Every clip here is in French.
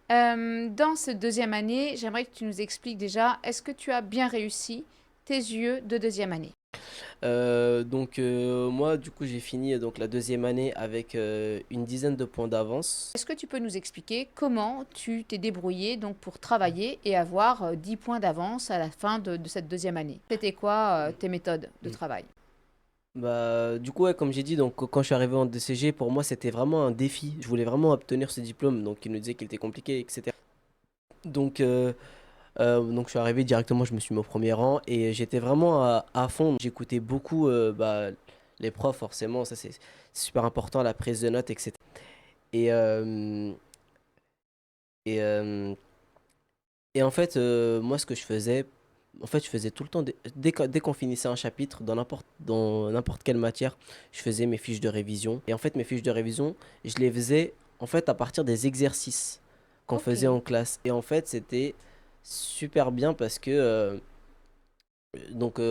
Dans cette deuxième année, j'aimerais que tu nous expliques déjà, est-ce que tu as bien réussi tes yeux de deuxième année? Moi, du coup, j'ai fini donc la deuxième année avec une dizaine de points d'avance. Est-ce que tu peux nous expliquer comment tu t'es débrouillé donc pour travailler et avoir 10 points d'avance à la fin de cette deuxième année? C'était quoi tes méthodes de Mm. travail? Bah, du coup, ouais, comme j'ai dit, donc quand je suis arrivé en DCG, pour moi, c'était vraiment un défi. Je voulais vraiment obtenir ce diplôme, donc il nous disait qu'il était compliqué, etc. Donc, euh, donc je suis arrivé directement, je me suis mis au premier rang et j'étais vraiment à fond. J'écoutais beaucoup les profs, forcément, ça c'est super important, la prise de notes, etc. Et, euh, et, euh, Et en fait, moi, ce que je faisais, en fait, je faisais tout le temps, dès qu'on finissait un chapitre, dans n'importe quelle matière, je faisais mes fiches de révision. Et en fait, mes fiches de révision, je les faisais, en fait, à partir des exercices qu'on Ok. faisait en classe. Et en fait, c'était super bien parce que,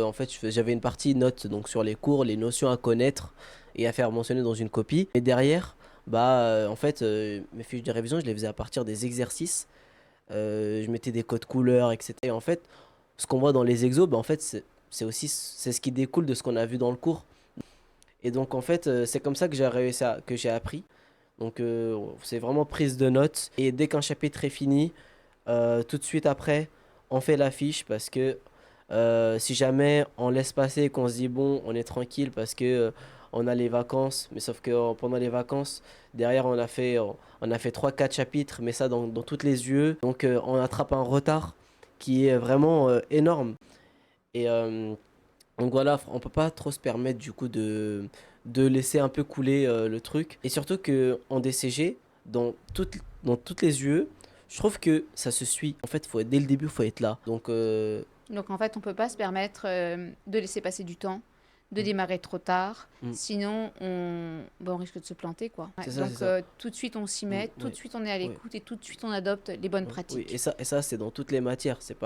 en fait, j'avais une partie notes donc, sur les cours, les notions à connaître et à faire mentionner dans une copie. Et derrière, mes fiches de révision, je les faisais à partir des exercices. Je mettais des codes couleurs, etc. Et en fait, ce qu'on voit dans les exos, bah, en fait, c'est ce qui découle de ce qu'on a vu dans le cours. Et donc, en fait, c'est comme ça que que j'ai appris. C'est vraiment prise de notes. Et dès qu'un chapitre est fini, tout de suite après, on fait la fiche parce que si jamais on laisse passer et qu'on se dit bon, on est tranquille parce que on a les vacances, mais sauf que pendant les vacances, derrière on a fait 3 4 chapitres, mais ça dans toutes les yeux. On attrape un retard qui est vraiment énorme. Et donc voilà, on peut pas trop se permettre du coup de laisser un peu couler le truc. Et surtout que en DCG, dans toutes les UE, je trouve que ça se suit. En fait, dès le début, faut être là. Donc en fait, on ne peut pas se permettre de laisser passer du temps, de Mm, démarrer trop tard, mm. sinon on risque de se planter quoi. Ouais, C'est ça, c'est donc ça. tout de suite on s'y Mm, met, tout de oui, suite on est à oui, l'écoute et tout de suite on adopte les bonnes oui. pratiques. Et ça c'est dans toutes les matières. C'est pas